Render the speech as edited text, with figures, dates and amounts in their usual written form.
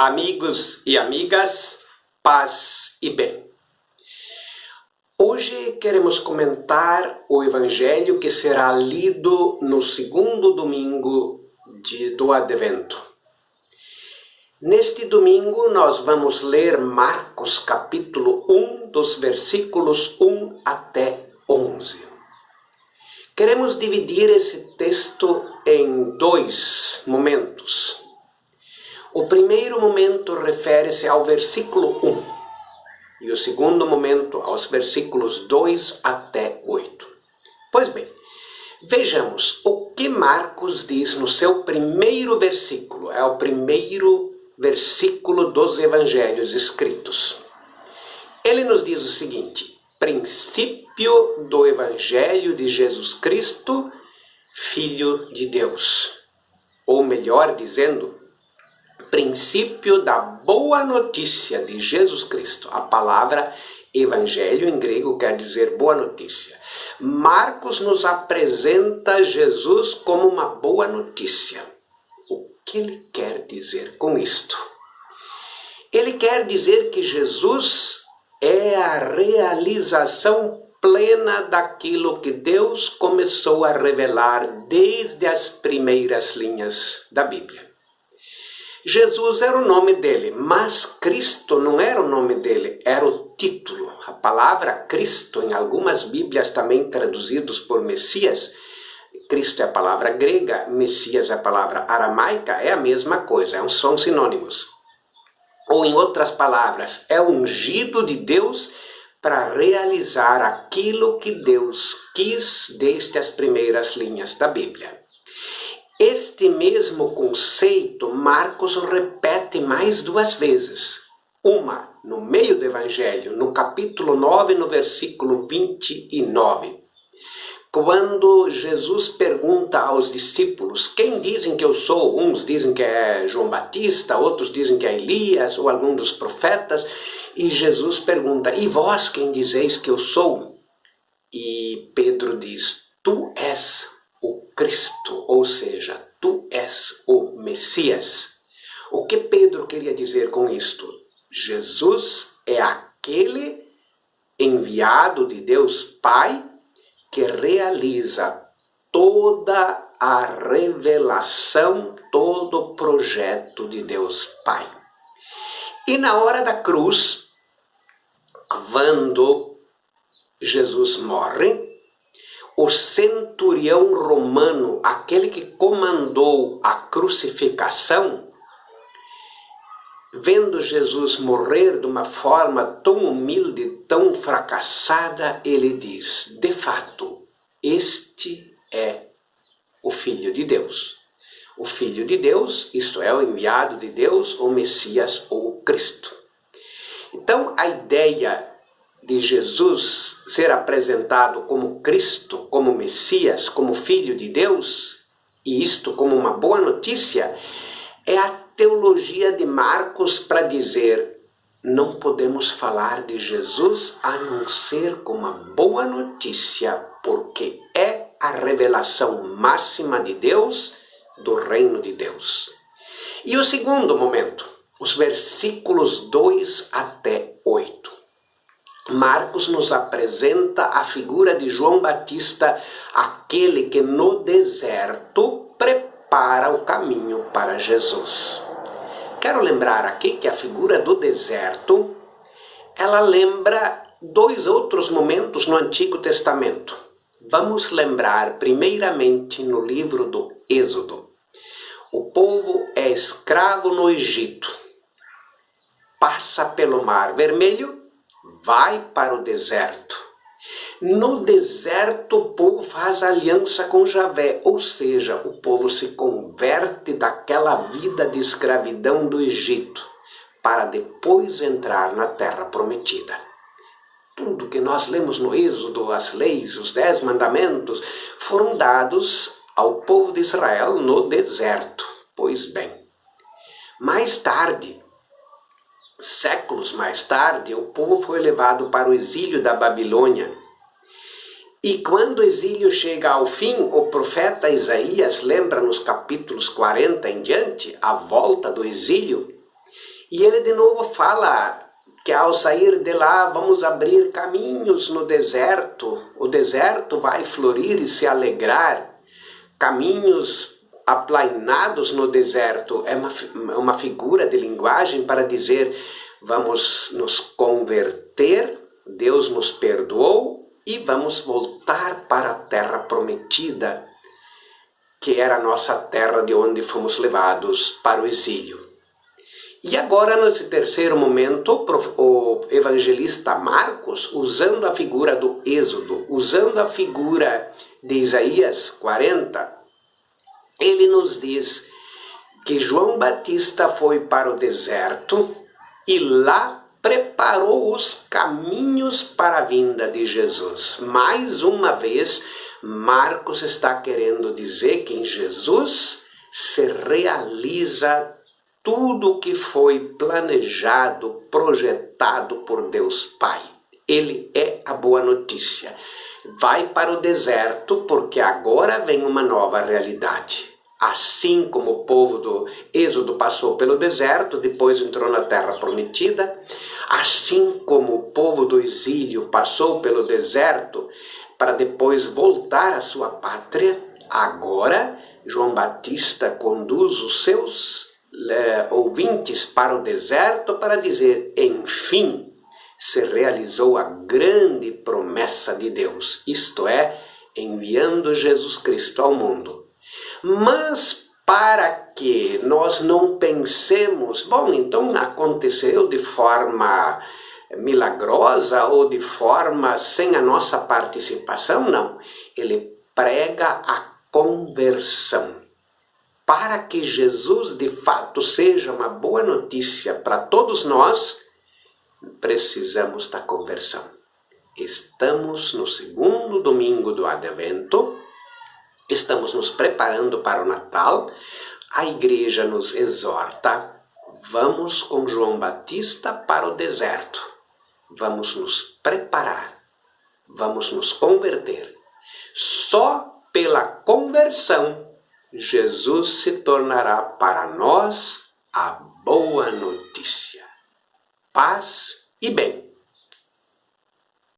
Amigos e amigas, paz e bem. Hoje queremos comentar o Evangelho que será lido no segundo domingo do Advento. Neste domingo nós vamos ler Marcos capítulo 1, dos versículos 1 até 11. Queremos dividir esse texto em dois momentos. O primeiro momento refere-se ao versículo 1 e o segundo momento aos versículos 2 até 8. Pois bem, vejamos o que Marcos diz no seu primeiro versículo. É o primeiro versículo dos evangelhos escritos. Ele nos diz o seguinte: princípio do Evangelho de Jesus Cristo, Filho de Deus. Ou melhor dizendo, princípio da boa notícia de Jesus Cristo. A palavra evangelho em grego quer dizer boa notícia. Marcos nos apresenta Jesus como uma boa notícia. O que ele quer dizer com isto? Ele quer dizer que Jesus é a realização plena daquilo que Deus começou a revelar desde as primeiras linhas da Bíblia. Jesus era o nome dele, mas Cristo não era o nome dele, era o título. A palavra Cristo, em algumas Bíblias também traduzidos por Messias, Cristo é a palavra grega, Messias é a palavra aramaica, é a mesma coisa, são sinônimos. Ou em outras palavras, é o ungido de Deus para realizar aquilo que Deus quis desde as primeiras linhas da Bíblia. Este mesmo conceito Marcos repete mais duas vezes. Uma no meio do Evangelho, no capítulo 9, no versículo 29. Quando Jesus pergunta aos discípulos: quem dizem que eu sou? Uns dizem que é João Batista, outros dizem que é Elias ou algum dos profetas. E Jesus pergunta: e vós quem dizeis que eu sou? E Pedro diz: tu és o Cristo, ou seja, tu és o Messias. O que Pedro queria dizer com isto? Jesus é aquele enviado de Deus Pai que realiza toda a revelação, todo o projeto de Deus Pai. E na hora da cruz, quando Jesus morre, o centurião romano, aquele que comandou a crucificação, vendo Jesus morrer de uma forma tão humilde, tão fracassada, ele diz: de fato, este é o Filho de Deus. O Filho de Deus, isto é, o enviado de Deus, o Messias ou o Cristo. Então, a ideia de Jesus ser apresentado como Cristo, como Messias, como Filho de Deus, e isto como uma boa notícia, é a teologia de Marcos para dizer: não podemos falar de Jesus a não ser como uma boa notícia, porque é a revelação máxima de Deus, do reino de Deus. E o segundo momento, os versículos 2 até 8. Marcos nos apresenta a figura de João Batista, aquele que no deserto prepara o caminho para Jesus. Quero lembrar aqui que a figura do deserto, ela lembra dois outros momentos no Antigo Testamento. Vamos lembrar primeiramente no livro do Êxodo. O povo é escravo no Egito, passa pelo Mar Vermelho, vai para o deserto. No deserto o povo faz aliança com Javé, ou seja, o povo se converte daquela vida de escravidão do Egito para depois entrar na terra prometida. Tudo que nós lemos no Êxodo, as leis, os 10 mandamentos, foram dados ao povo de Israel no deserto. Pois bem, mais tarde, séculos mais tarde, o povo foi levado para o exílio da Babilônia. E quando o exílio chega ao fim, o profeta Isaías lembra nos capítulos 40 em diante, a volta do exílio, E ele de novo fala que ao sair de lá vamos abrir caminhos no deserto. O deserto vai florir e se alegrar. Caminhos aplainados no deserto é uma figura de linguagem para dizer vamos nos converter, Deus nos perdoou e vamos voltar para a terra prometida, que era a nossa terra de onde fomos levados para o exílio. E agora, nesse terceiro momento, o evangelista Marcos, usando a figura do Êxodo, usando a figura de Isaías 40, ele nos diz que João Batista foi para o deserto e lá preparou os caminhos para a vinda de Jesus. Mais uma vez, Marcos está querendo dizer que em Jesus se realiza tudo o que foi planejado, projetado por Deus Pai. Ele é a boa notícia. Vai para o deserto porque agora vem uma nova realidade. Assim como o povo do Êxodo passou pelo deserto, depois entrou na terra prometida, assim como o povo do exílio passou pelo deserto para depois voltar à sua pátria, agora João Batista conduz os seus ouvintes para o deserto para dizer, enfim, se realizou a grande promessa de Deus, isto é, enviando Jesus Cristo ao mundo. Mas para que nós não pensemos, bom, então aconteceu de forma milagrosa ou de forma sem a nossa participação, não. Ele prega a conversão. Para que Jesus de fato seja uma boa notícia para todos nós, precisamos da conversão. Estamos no segundo domingo do Advento, estamos nos preparando para o Natal, a igreja nos exorta, vamos com João Batista para o deserto, vamos nos preparar, vamos nos converter. Só pela conversão, Jesus se tornará para nós a boa notícia. Paz e bem.